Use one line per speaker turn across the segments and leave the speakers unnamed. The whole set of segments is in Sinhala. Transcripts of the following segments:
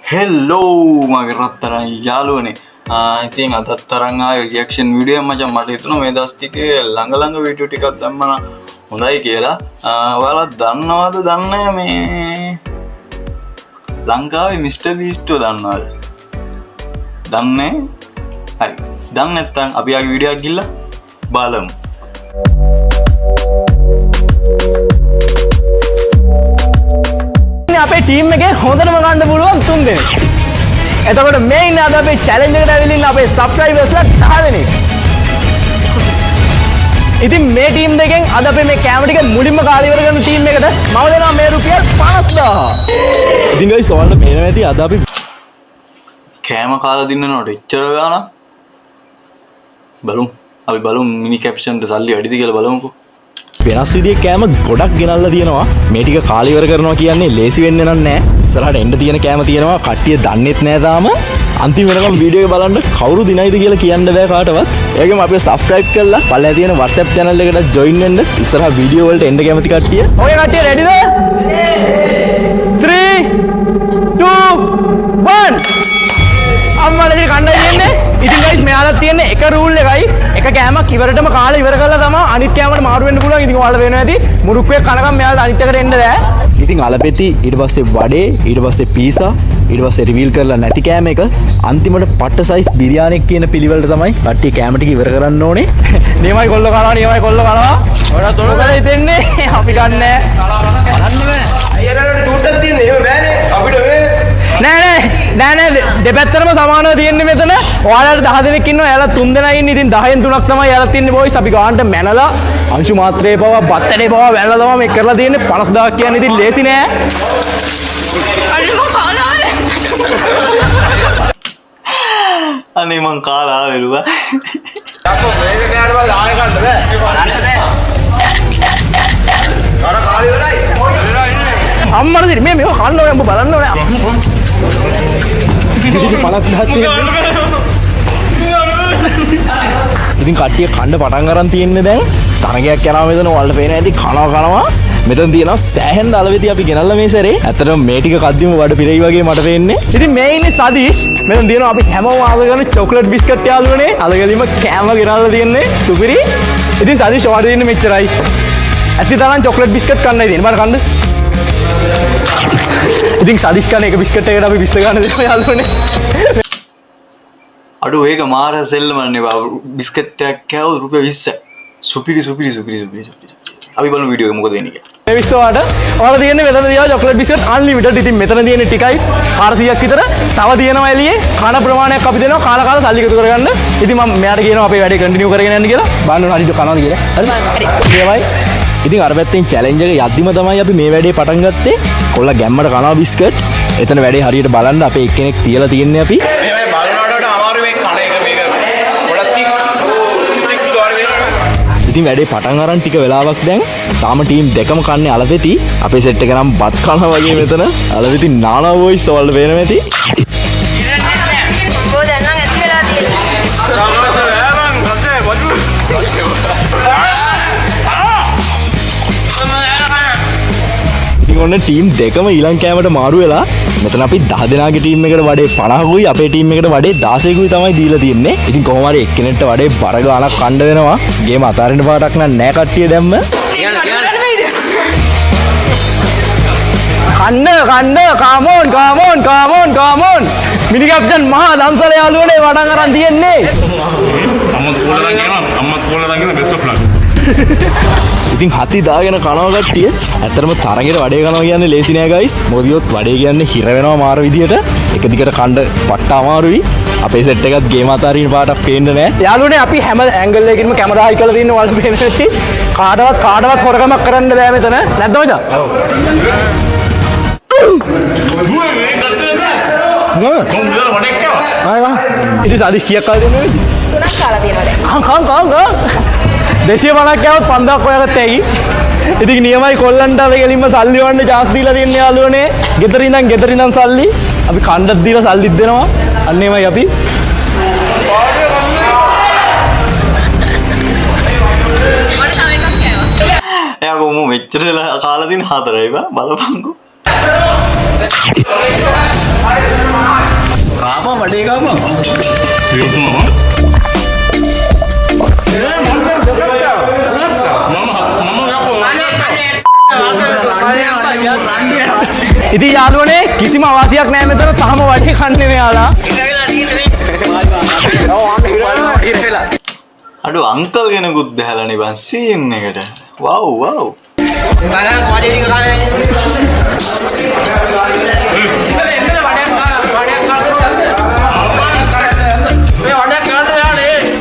හෙල්ලෝ මගේ රත්තරන් යාළුවනේ. ඉතින් අදත් තරම් ආයේ රියැක්ෂන් වීඩියෝ මචං මට හිතුණා මේ දවස් ටිකේ ළඟ වීඩියෝ ටිකක් දැම්මම හොඳයි කියලා. ඔයාලා දන්නවද දන්නේ මේ ලංකාවේ මිස්ටර් බීස්ට්ව දන්නවද? දන්නේ? හරි. දන්නේ නැත්නම් අපි ආගේ වීඩියෝ එකක් ගිහලා බලමු.
අපේ ටීම් එකේ හොඳටම ගන්න පුළුවන් 3 දෙනෙක්. එතකොට මේ ඉන්නේ අද අපේ චැලෙන්ජ් එකට ඇවිල්ලා ඉන්න අපේ සබ්ස්ක්‍රයිබර්ස්ලා 10 දෙනෙක්. ඉතින් මේ ටීම් දෙකෙන් අද අපේ මේ කැම ටික මුලින්ම කාලය ඉවර කරන ටීම් එකට මම දෙනවා මේ රුපියල් 50000. ඉතින් ගයිස් ඔයාලට පේනවා ඇති අද අපි
කෑම කාලා දින්නනකොට එච්චර ගානක් බලමු. අපි බලමු මිනි කැප්ෂන් එක සල්ලි වැඩිද කියලා බලමුකෝ.
වෙනස් විදිහේ කෑම ගොඩක් ගෙනල්ලා තියෙනවා. මේ ටික කාලය ඉවර කරනවා කියන්නේ ලේසි වෙන්නේ නැහැ. ඉස්සරහට එන්න තියෙන කෑම තියෙනවා. කට්ටිය දන්නෙත් නැහැ තාම. අන්තිම වෙනකම් වීඩියෝ එක බලන්න කවුරු දිනයිද කියලා කියන්න බෑ කාටවත්. ඒකම අපි සබ්ස්ක්‍රයිබ් කරලා පල්ලෙහා තියෙන WhatsApp channel එකට join වෙන්න. ඉස්සරහ වීඩියෝ වලට එන්න කැමති කට්ටිය. ඔය කට්ටිය රෙඩිද? 3 2 1 අම්මලදී කණ්ඩායම තියෙන්නේ. ඉතින් ගයිස් මෙයාලා තියෙන්නේ එක රූල් එකයි. එක කෑමක් ඉවරටම කාලා ඉවර කරලා තමයි අනිත් කෑමකට මාරු වෙන්න පුළුවන්. ඉතින් ඔයාලා වෙනවා ඇති. මුරුක්කුවේ කනකම් මෙයාලා අනිත් එකට එන්න බෑ. ඉතින් අලපෙති ඊට පස්සේ වඩේ ඊට පස්සේ පීසා ඊට පස්සේ රිවීල් කරලා නැති කෑම එක අන්තිමට පට්ට සයිස් බිරියානියක් කියන පිළිවෙලට තමයි කට්ටිය කෑම ටික ඉවර කරන්න ඕනේ. නියමයි කොල්ල කනවා නියමයි කොල්ල කනවා. ඔයාලා තොර කරලා හිතෙන්නේ අපි ගන්නෑ. බලන්න බෑ. අයියරට ටූට්ටක් තියෙන්නේ. එහෙම බෑනේ. අපිට නෑ දෙපැත්තටම සමානව තියෙන්නේ මෙතන. ඔයාලට 10 දෙනෙක් ඉන්නවා. එයාලා 3 දෙනා ඉන්නේ. ඉතින් 10න් 3ක් තමයි එයාලා තින්නේ බොයිස්. අපි ගානට මැනලා අංශු මාත්‍රේ පවා බත්තේ පවා වැළලා තමයි මේ කරලා තියෙන්නේ. 50000ක් කියන්නේ ඉතින් ලේසි නෑ.
අනේ මං කාලා ආවෙලුවා.
අපෝ මේක කෑම වල ආයෙ ගන්න බෑ. බලන්න බෑ. අර කාලේ ඉවරයි. අම්මලා දිරි මේ මේක කන්න ඕනේ. උඹ බලන්න ඕනේ. ඉතින් කට්ටිය කන්න පටන් අරන් තියෙන්නේ දැන්. තරගයක් යනවා මෙතන ඔයාලට පේනවා ඇති කනවා. මෙතන තියෙනවා සෑහෙන අලවෙති අපි ගෙනල්ලා මේ සැරේ. ඇත්තටම මේ ටික කද්දිම වඩ පිරෙයි වගේ මට පේන්නේ. ඉතින් මේ ඉන්නේ සදීෂ්. මෙතන තියෙනවා අපි හැමෝම ආස කරන චොක්ලට් බිස්කට් යාළුවනේ. අලගලින්ම කෑම ගෙනල්ලා තියෙන්නේ. සුපිරි. ඉතින් සදීෂ් ඔයාලට දෙන්නේ මෙච්චරයි. ඇති තරම් චොක්ලට් බිස්කට් කන්නයි තියෙන්නේ. බලන්න කන්න. ඉතින් සදීෂ් කන එක බිස්කට් එකකට අපි 20 ගන්න දෙනවා යාළුවනේ.
අඩු ඒක මාර සෙල්ලමන්නේ බා. බිස්කට් එකක් කෑවොත් රුපියල් 20ක්. සුපිරි. අපි බලමු වීඩියෝ එක මොකද වෙන්නේ කියලා. මේ 20 වලට ඔයාලා තියෙන්නේ මෙතන තියා චොක්ලට් බිස්කට් අන්ලිමිටඩ්. ඉතින් මෙතන තියෙන්නේ ටිකයි 400ක් විතර. තව තියෙනවා එළියේ කන ප්‍රමාණයක් අපි දෙනවා. කාලා සල්ලි එකතු කරගන්න. ඉතින් මම මෙයාට කියනවා අපේ වැඩේ කන්ටිනියු කරගෙන යන්න කියලා. බලන්න හරිද කනවාද කියලා. හරි. ඉතින් අර පැත්තෙන් චැලෙන්ජ් එක යද්දිම තමයි අපි මේ වැඩේ පටන් ගත්තේ. කොල්ලා ගැම්මට කනවා බිස්කට්. එතන වැඩේ හරියට බලන්න අපේ එක්කෙනෙක් තියලා තියන්නේ අපි. ඉතින් වැඩේ පටන් අරන් ටික වෙලාවක් දැන් තාම ටීම් දෙකම කන්නේ අලපෙති. අපේ සෙට් එක නම් බත් කනවා වගේ මෙතන. අලපෙති නානා වොයිස් ඔයාලට පේනවා ඇති. ඔන්න ටීම් දෙකම ඊළඟ කෑමට මාරු වෙලා මෙතන අපි 10 දෙනාගේ ටීම් එකට වඩේ 50කුයි අපේ ටීම් එකට වඩේ 16කුයි තමයි දීලා තියෙන්නේ. ඉතින් කොහොම හරි එක්කෙනෙක්ට වඩේ බර ගානක් කන්න වෙනවා. ගේම අතාරින්න පාටක් නෑ කට්ටිය දැම්ම. කන්න කාමෝන් මිනි කැප්ෂන් මහා දන්සල යාළුවනේ වඩන් අරන් තියෙන්නේ. අම්මත් කෝලා දාගෙන බෙස්ට් ඔෆ් ලක්. ඉතින් හති දාගෙන කනවා කට්ටිය. ඇත්තටම තරගෙට වඩේ කනවා කියන්නේ ලේසි නෑ ගයිස්. මොකද ඊයොත් වඩේ කියන්නේ හිර වෙනවා මාර විදියට. එක දිගට කන්න පට්ට අමාරුයි. අපේ සෙට් එකත් ගේම අතාරින්න පාටක් පේන්නේ නෑ. යාළුවනේ අපි හැම ඇන්ගල් එකකින්ම කැමරා හයි කරලා තින්නේ ඔයාලට පේන්නේ නැති. කාටවත් හොරකමක් කරන්න බෑ මෙතන. නැද්ද මචං? ඔව්. ඉතින් සදීෂ් කීයක් කාලා දෙන්නේ? 3ක් කාලා තියෙනවා දැන්. 250ක් යවත් 5000ක් ඔයාලට ඇයි. ඉතින් නියමයි කොල්ලන්ට අපි ගෙලින්ම සල්ලි වන්න chance දීලා තින්නේ යාළුවනේ. ගෙදර ඉඳන් සල්ලි අපි කණ්ඩත් දීලා සල්ලිත් දෙනවා. අන්න එමයි අපි. එයා කොහොම මෙච්චර කාලා දින 4යි බලපංකෝ.
ඉතින් යාළුවනේ කිසිම අවාසියක් නැහැ මෙතන තාම වඩේ කන්නේ මෙයාලා.
අඩු අංකල් කෙනෙකුත් බහැලානේ බං සීන් එකට. වව් වව්.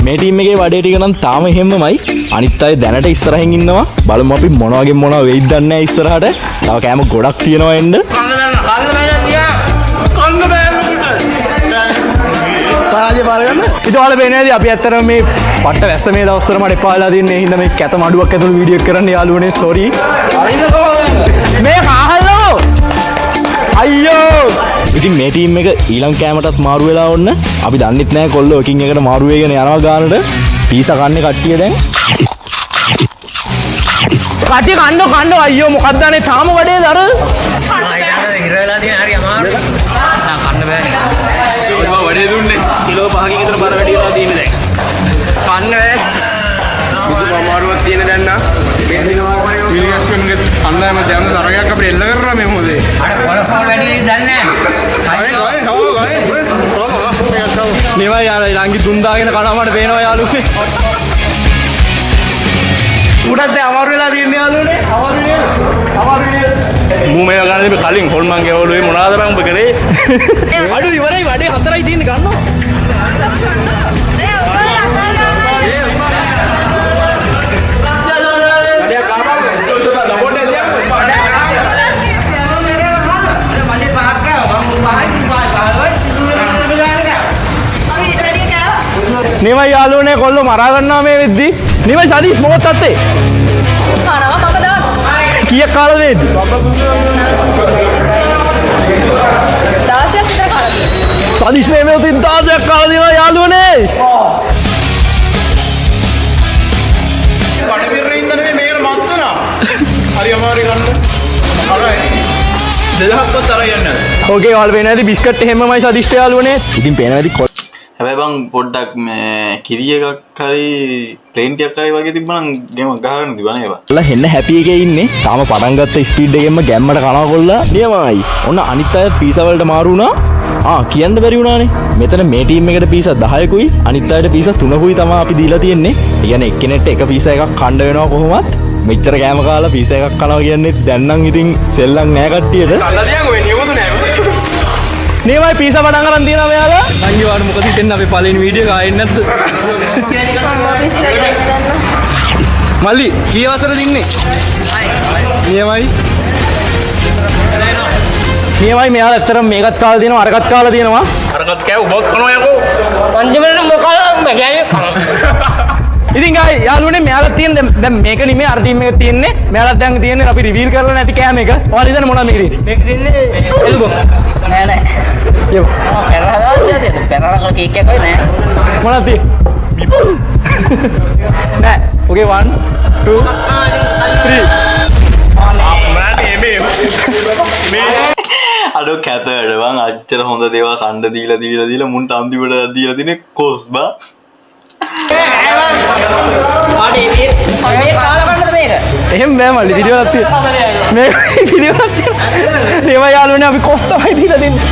මේ ටීම් එකේ වඩේ ටික නම් තාම එහෙම්මමයි. අනිත් අය දැනට ඉස්සරහින් ඉන්නවා. බලමු අපි මොන වගේ මොනවා වෙයිද දන්නේ නැහැ ඉස්සරහට. තව කෑම ගොඩක් තියෙනවා එන්න. තාජේ පාරගන්න. ඉතින් ඔයාලා පේනේදී අපි ඇත්තටම මේ පට්ට වැස්ස මේ දවස්වල මට එපා වෙලා තින්නේ. හින්දා මේ කැත මඩුවක් ඇතුළු වීඩියෝ එක කරන්න යාළුවනේ සෝරි. මේ කාහල්ලෝ. අයියෝ. ඉතින් මේ ටීම් එක ඊළඟ කෑමටත් මාරු වෙලා ඔන්න. අපි දන්නෙත් නැහැ කොල්ලෝ එකින් එකට මාරු වෙගෙන යනවා ගානට. පීසා කන්නේ කට්ටිය දැන්. කට්ටිය කන්න අයියෝ මොකක්ද අනේ තාම වඩේද අර?
ඉරලා තියෙන හරි අමාරුයි. කන්න බෑනේ.
ඔය වඩේ දුන්නේ කිලෝ 5කින් විතර බර වැඩි වෙලා තියෙන්නේ දැන්. කන්න බෑ. බුදු අමාරුවක් තියෙන දැන් නා. මේ දිනවා මිලියස්කම්ගේ අන්නෑම දැන් තරගයක් අපිට එල්ල කරනවා මේ මොකද?
අර පොරපොර වැඩි වෙයි දන්නේ නැහැ.
මේවා යාලා ළඟි දුන් දාගෙන කනවා මට පේනවා යාළුවනේ. උඩත් දැන් අමාරු වෙලා තියෙන්නේ යාළුවනේ. අමාරු නේද? මූ මේවා ගන්න දෙපේ කලින් හොල්මන්ගේ ඔළුවේ මොනවාද බං ඔබ කරේ? අඩු ඉවරයි වඩේ 4යි තියෙන්නේ ගන්නවා. නිවයි යාළුවනේ කොල්ලෝ මරා ගන්නවා මේ වෙද්දි. නිවයි සදීෂ් මොකක්ද අත්තේ?
කනවා මම දානවා.
කීයක් කාලද වෙද්දි?
16ක් විතර කාලා තියෙනවා.
සදීෂ් මේ වෙද්දි 16ක් කාලා දෙනවා යාළුවනේ.
කඩපිරේ ඉඳන් මේකට මත් වෙනවා. හරි අමාරුයි ගන්න. හරි. 2000ක්වත් තරයි යන්නේ.
ඕකේ ඔයාලා පේන ඇති බිස්කට් එහෙමමයි සදීෂ්ට යාළුවනේ. ඉතින් පේන ඇති
හැබැයි බං පොඩ්ඩක් මේ කිරි එකක් හරි ප්ලේන් ටිකක් හරි වගේ තිබ්බනම් ගෙම ගහගෙන තිබුණා ඒවා.
ඔයාලා හෙන්න හැපි එකේ ඉන්නේ. තාම පටන් ගත්ත ස්පීඩ් එකෙන්ම ගැම්මට කනවා කොල්ලා. නියමයි. ඔන්න අනිත් අය පීසා වලට මාරු වුණා. කියන්න බැරි වුණානේ. මෙතන මේ ටීම් එකට පීසා 10කුයි අනිත් අයට පීසා 3කුයි තමයි අපි දීලා තියෙන්නේ. ඒ කියන්නේ එක්කෙනෙක්ට එක පීසා එකක් කන්න වෙනවා කොහොමවත්. මෙච්චර කෑම කාලා පීසා එකක් කනවා කියන්නේ දැන් නම් ඉතින් සෙල්ලම් නෑ කට්ටියට.
කල්ලා තියන් ඔය නියමුතු නෑ.
නියමයි පීසා පටන් ගන්න තියනවා මෙයාලා. අංගි වාර මොකද හිතෙන්නේ අපේ පළවෙනි වීඩියෝ එක ආයෙත් නැද්ද? මල්ලි කී වසරද ඉන්නේ? නියමයි. නියමයි මෙයාලා ඇත්තටම මේකත් කාලා තියෙනවා අරකට කාලා තියෙනවා.
අරකට කෑ උබත් කනවා යකෝ.
පංචමෙන්න මොකක්ද මගෑනේ කන.
ඉතින් යාළුවනේ මෙයාලා තියෙන දැන් මේක නෙමෙයි අර ටීම් එක තියෙන්නේ. මෙයාලා දැන් තියෙන්නේ අපි රිවීල් කරලා නැති කෑම එක. ඔයාලා හිතන්නේ මොනවද මේක තියෙන්නේ?
මේක දෙන්නේ එල්බෝ. නෑ නෑ.
යෝ.
පෙරලා දාලා පෙරලා කේක් එකක් නෑ.
මොනවද තියෙන්නේ? නෑ. Okay 1 2 3.
අඩෝ කැතට බං අච්චර හොඳ දේවල් කණ්ඩ දීලා මුන්ට අන්තිමට දීලා තියෙන්නේ කොස්බා. එහෙම බෑ මල්ලි වීඩියෝ එකක් තියෙනවා. මේ වීඩියෝ එකක් තියෙනවා. ඒවා යාළුවනේ අපි කොස් තමයි දීලා දෙන්නේ.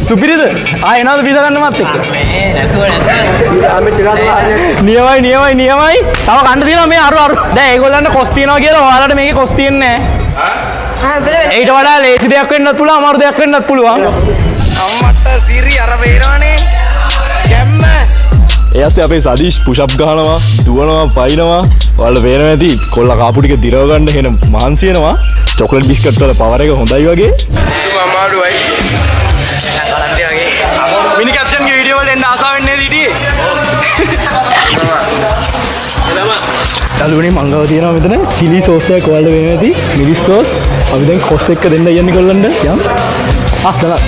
සුපිරිද? එනවාද පීසා ගන්න මත් එක්ක? නියමයි. තව කන්න තියෙනවා මේ අරු. දැන් ඒගොල්ලන්ට කොස් තියනවා කියලා ඔයාලට මේකේ කොස් තියන්නේ නැහැ. ඊට වඩා ලේසි දෙයක් වෙන්නත් පුළුවන්, අමාරු දෙයක් වෙන්නත් පුළුවන්.
අම්මට සිරි අර වේරවනේ. ගැම්ම.
එයාසේ අපේ සදීෂ් පුෂ් අප් ගහනවා, දුවනවා, පයින්නවා. ඔයාලා පේනවා ඇති කොල්ලා කාපු ටික දිරව ගන්න එහෙනම් මහන්සි වෙනවා. චොක්ලට් බිස්කට් වල පවර් එක හොඳයි වගේ.
අමාරුයි.
මිනි කැප්ෂන් ගේ වීඩියෝ වල එන්න ආසාවෙන් නේද හිටියේ? යාළුවනේ මං ගාව තියෙනවා මෙතන චිලි සෝස් එකක් ඔයාලට වෙනවා ඇති. මිරිස් සෝස්. අපි දැන් කොස් එක දෙන්න යන්නේ කොල්ලන්ට. යම්. දලා.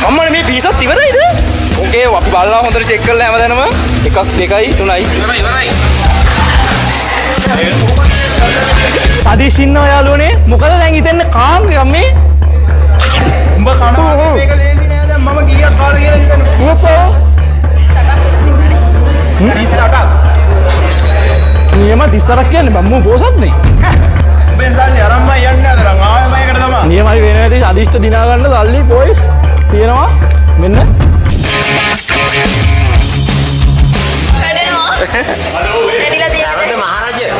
අම්මනේ මේ පීසත් ඉවරයිද? ඕකේ අපි බලනවා හොඳට චෙක් කරලා හැමදාම 1 2 3යි. සදීෂ් ඉන්නවා යාළුවනේ. මොකද දැන් හිතන්නේ කාම් එකක් මේ? උඹ කනවා මේක ලේසි නෑ දැන් මම කීයක් කාලා කියලා හිතන්නේ. මොකෝ? 38ක්. නියම 38ක් කියන්නේ බම්මු පොසත් නේ. උඹෙන් සල්ලි අරන් මම යන්නේ අද නම් ආයෙ මයිකට තමයි. නියමයි වෙන වැඩි සදීෂ්ට දිනා ගන්න සල්ලි බොයිස් තියෙනවා. මෙන්න.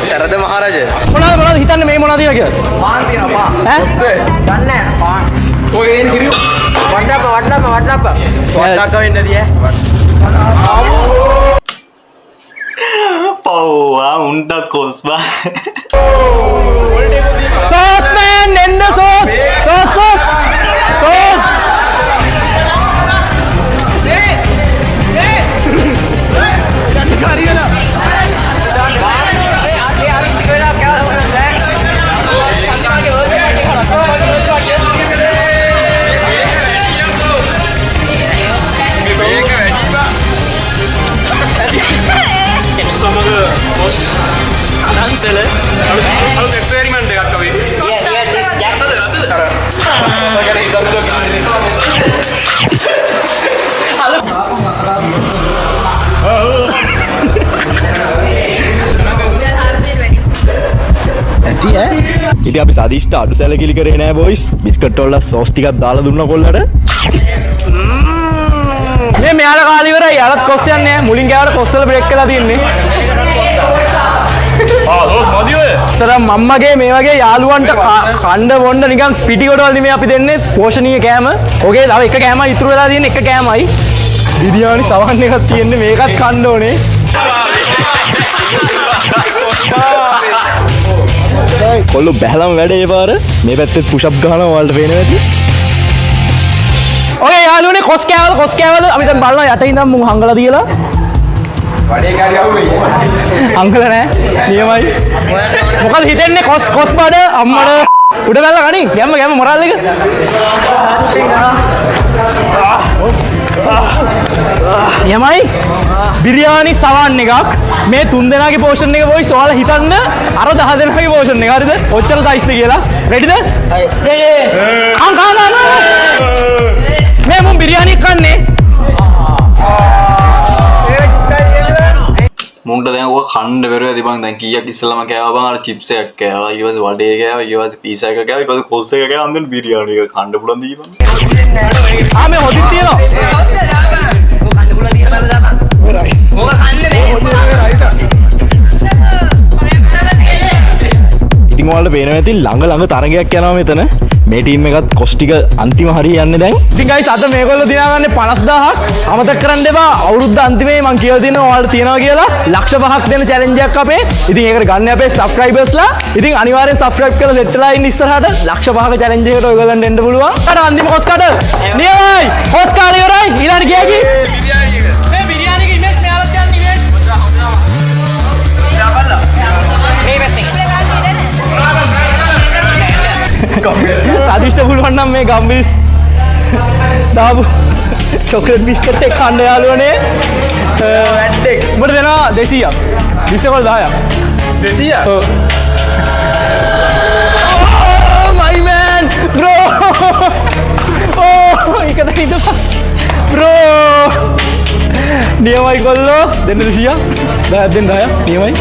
සරද මහරජ
මොනවද හිතන්නේ මේ මොනවද කියලා? පාන් තියෙනවා පාන්. ඈ?
දන්නේ පාන් ඔය එන් හිරු වඩනප වෙන්නදී
පව්වා උන්ටත් කොස්බා
සෝස් මෑන් එන්න සෝස්.
අලුත් එක්ස්පෙරිමන්ට් එකක් අපි
ඉතින් අපි සදීෂ්ට අඩු සැලකිලි කරේ නෑ බොයිස්. බිස්කට් වල සෝස් ටිකක් දාලා දුන්නා කොල්ලට. මේ මෙයාලා කාලේ ඉවරයි. යාලත් කොස් යන්නේ නෑ. මුලින් ගෑවට කොස් වල බ්‍රේක් කරලා තින්නේ. සෝස් මොදි ඔය. තරම් මම්මගේ මේ වගේ යාළුවන්ට කණ්ඩ බොණ්ඩ නිකන් පිටි කොටවල නෙමෙයි අපි දෙන්නේ පෝෂණීය කෑම. ඔගේ තව එක කෑමයි ඉතුරු වෙලා තියෙන්නේ. එක කෑමයි. බිරියානි සවන් එකක් තියෙන්නේ. මේකත් කන්න ඕනේ. කොල්ලෝ බැලම් වැඩ ඒ පාර මේ පැත්තේ පුෂ් අප් ගහනවා ඔයාලට පේනවා ඇති. ඔගේ යාළුවනේ කොස් කෑවද අපි දැන් බලනවා යට ඉඳන් මුන් හංගලා තියලා. වඩේ කාරි ආවේ. හංගලා නෑ. නියමයි. මොකද හිතන්නේ කොස් බඩ අම්මඩ උඩ බැලලා කණින් ගැම්ම මොරල් එක. නියමයි. බිරියානි සවන් එකක් මේ 3 දෙනාගේ පෝෂන් එක වොයිස් ඔයාලා හිතන්න අර 10 දෙනාගේ පෝෂන් එක හරිද? ඔච්චර සයිස්ද කියලා. රෙඩිද? මේ මුන් බිරියානි කන්නේ.
මුන්ට දැන් ඔය කණ්ඩ බැරුව ඇති බං. දැන් කීයක් ඉස්සෙල්ලාම කෑවා බං. අර චිප්ස් එකක් කෑවා. ඊට පස්සේ වඩේ කෑවා. ඊට පස්සේ පීසා එකක් කෑවා. ඊට පස්සේ කොස් එක කෑවා. අන්තිමට බිරියානි එක කණ්ඩ පුළුවන් දී බං.
මේ හොදින් තියෙනවා. ඉතින් ඔයාලට පේනවා ඇති ළඟ තරගයක් යනවා මෙතන. මේ ටීම් එකත් කොස් ටික අන්තිම හරිය යන්නේ දැන්. ඉතින් ගයිස් අද මේගොල්ලෝ දිනාගන්නේ 50000ක්. අමතක කරන්න එපා. අවුරුද්ද අන්තිමේ මං කියලා දෙනවා ඔයාලට තියනවා කියලා. ලක්ෂ 5ක් දෙන චැලෙන්ජ් එකක් අපේ. ඉතින් ඒකට ගන්න අපේ සබ්ස්ක්‍රයිබර්ස්ලා. ඉතින් අනිවාර්යෙන් සබ්ස්ක්‍රයිබ් කරලා සෙට් වෙලා ඉන්න ඉස්සරහට ලක්ෂ 5ක චැලෙන්ජ් එකට ඔයගොල්ලන්ට එන්න පුළුවන්. අර අන්තිම කොස් කාට? නියමයි. කොස් කාට ඉවරයි. ඊළඟට ගියාකි. මේ බිරියානි ගේ ඉමේජ් මෙයාලත් යන්න ඉමේජ්. සාදිෂ්ට පුළුවන් නම් මේ ගම්බිස් දාපු චොක්ලට් බිස්කට් එක කන්න යාළුවනේ. වැඩක් උඹට දෙනවා 200ක්. 20 කොල් 10ක්. 200ක්? ඔව්. my man bro. එකද හිටපන් bro. නියමයි කොල්ලෝ දෙන්න 200ක්. 10ක් දෙන්න 10ක් නියමයි.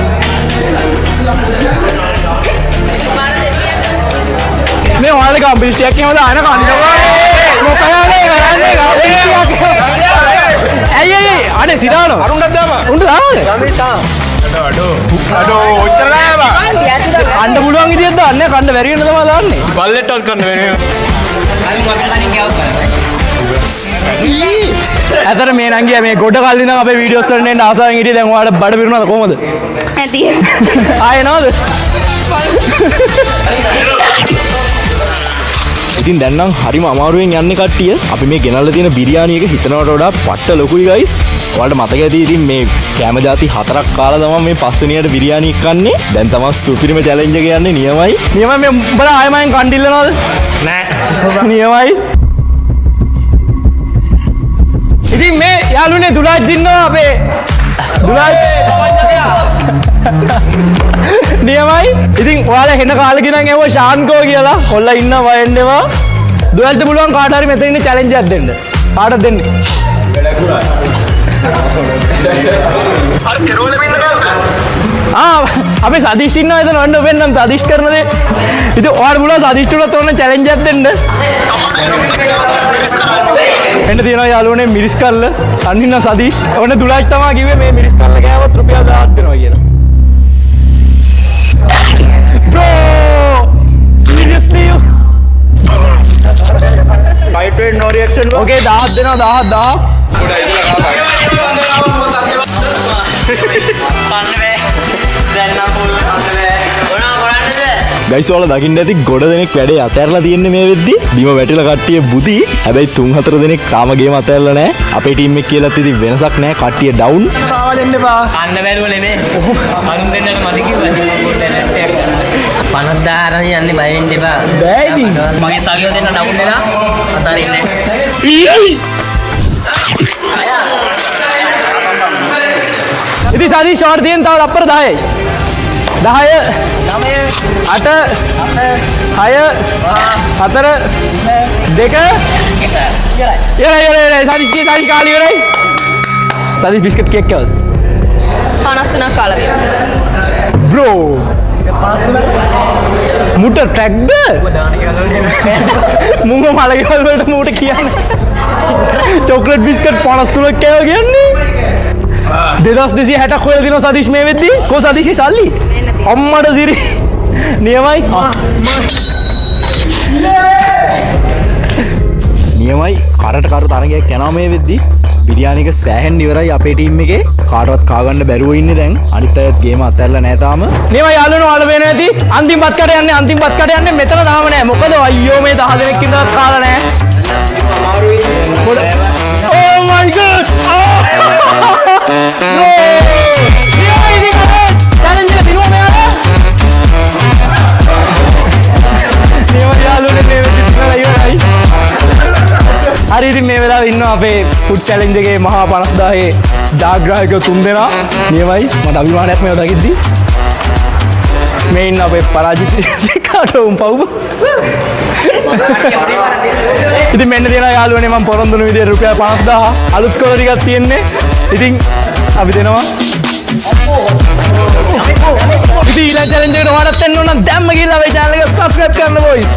මේ ඔයාලගේ ගම්බිස්ටියක් එහෙම දාන කන්නවා. මොකද කරන්නේ ගම්බිස්ටියක්. ඇයි අනේ සිතානෝ. අරුණ්ඩක් දාම. උණ්ඩ දාමද? ගම්බිස් තාම. අඩෝ ඔච්චර නෑ බා. කන්න පුළුවන් විදියට දාන්නේ කන්න බැරි වෙන තමයි දාන්නේ. බල්ලෙට්වත් කන්න බැරි වෙනවා. අර මොකක්ද කලින් ගාව ඇතර මේ නංගියා මේ ගොඩ කල්ලි නම් අපේ වීඩියෝස් වලට එන්න ආසාවෙන් හිටියේ දැන් ඔයාලට බඩ පිරුණාද කොහමද?
ඇති.
ආයේ නෝද? ඉතින් දැන් නම් හරිම අමාරුවෙන් යන්නේ කට්ටිය. අපි මේ ගෙනල්ලා තියෙන බිරියානි එක හිතනවට වඩා පට්ට ලොකුයි ගයිස්. ඔයාලට මතක ඇති ඉතින් මේ කෑම ಜಾති 4ක් කාලා තමයි මේ පස්වෙනියට බිරියානි කන්නේ. දැන් තමයි සුපිරිම චැලෙන්ජ් එක යන්නේ නියමයි. නියමයි මේ උඹලා ආයෙමයින් කණ්ඩිල්ලනවද? නෑ. නියමයි. ඉතින් මේ යාළුවනේ දුලාජ් ඉන්නවා අපේ දුලාජ් නියමයි. ඉතින් ඔයාලා හෙන කාලේ ගෙනන් ඇහුවා ශාන්කෝ කියලා. කොල්ලා ඉන්නවා වයන්නේවා. දුලාජ්ට පුළුවන් කාට හරි මෙතන ඉන්න චැලෙන්ජ් එකක් දෙන්න. කාටද දෙන්නේ? අපේ සදීෂ් ඉන්නවා එතන ඔන්න වෙන්නම් සදීෂ් කරන දේ. ඉතින් ඔයාලා පුළුවන් සදීෂ්ට උනත් ඕන චැලෙන්ජ් එකක් දෙන්න. එන්න තියෙනවා යාළුවනේ මිරිස් කල්ල. අනින්න සදීෂ්. ඔන්න දුලාජ් තමයි කිව්වේ මේ මිරිස් කල්ල කෑවොත් රුපියල් 1000ක් දෙනවා කියලා. Bro! Seriously? Fight rate no reaction. Okay 1000 දෙනවා 1000. ගයිස් ඔයාලා දකින්න ඇති ගොඩ දෙනෙක් වැඩේ අතහැරලා තියෙන්නේ මේ වෙද්දි. බිම වැටිලා කට්ටිය බුදි. හැබැයි 3-4 දෙනෙක් තාම ගේම අතහැරලා නැහැ. අපේ ටීම් එක කියලා ඉතින් වෙනසක් නැහැ. කට්ටිය ඩවුන්. ආවා දෙන්න එපා.
කන්න බැරුව නෙමෙයි. අනුන් දෙන්නට මදි කිව්වා. 50000 අරන් යන්නේ බය වෙන්න එපා.
බෑ ඉතින්.
මගේ සගියෝ දෙන්න ඩවුන් වෙලා අතාරින්නේ.
ඉතින් සාදී ෂෝට් දෙන්න තව අපර 10යි. 10 8 6 4 2 ඉවරයි සාදී කාලි ඉවරයි. සාදී බිස්කට් කේක් කවද?
53ක් කාලා තියෙනවා.
බ්‍රෝ මුට ටැග්ද? මුංග මලගෙවල් වලට මූට කියන්නේ. චොක්ලට් බිස්කට් 53ක් කෑව කියන්නේ. 2260ක් හොයලා දිනවා සදීෂ් මේ වෙද්දී. කො සදීෂේ සල්ලි? අම්මඩ සිරි. නියමයි. නියමයි. කරට කරු තරගයක් යනවා මේ වෙද්දී. බිරියානික සෑහෙන් ඉවරයි අපේ ටීම් එකේ. කාටවත් කා ගන්න බැරුව ඉන්නේ දැන්. අනිත් අයත් ගේම අතහැරලා නැහැ තාම. නියමයි යාළුවෝ ඔයාලා වෙන ඇති. අන්තිම බත් කඩ යන්නේ මෙතන තාම නැහැ. මොකද අයියෝ මේ 10 දෙනෙක් ඉඳලා කාලා නැහැ. අමාරුයි. Oh my god. හරි ඉතින් මේ වෙලාවේ ඉන්නවා අපේ ෆුඩ් චැලෙන්ජ් එකේ මහා 50000 ජාග්‍රාහකයෝ 3 දෙනා. නියමයි. මට අභිමානයක් මේව දකිද්දි. මේ ඉන්න අපේ පරාජිත කාටෝ උම්පව්. ඉතින් මෙන්න දෙනවා යාළුවනේ මම පොරොන්දුන විදියට රුපියල් 50000 අලුත් කොල ටිකක් තියෙන්නේ. ඉතින් අපි දෙනවා. ඉතින් ඊළඟ චැලෙන්ජ් එකට ඔයාලත් එන්න ඕන නම් දැම්ම ගිහලා අපේ channel එක subscribe කරන්න boys.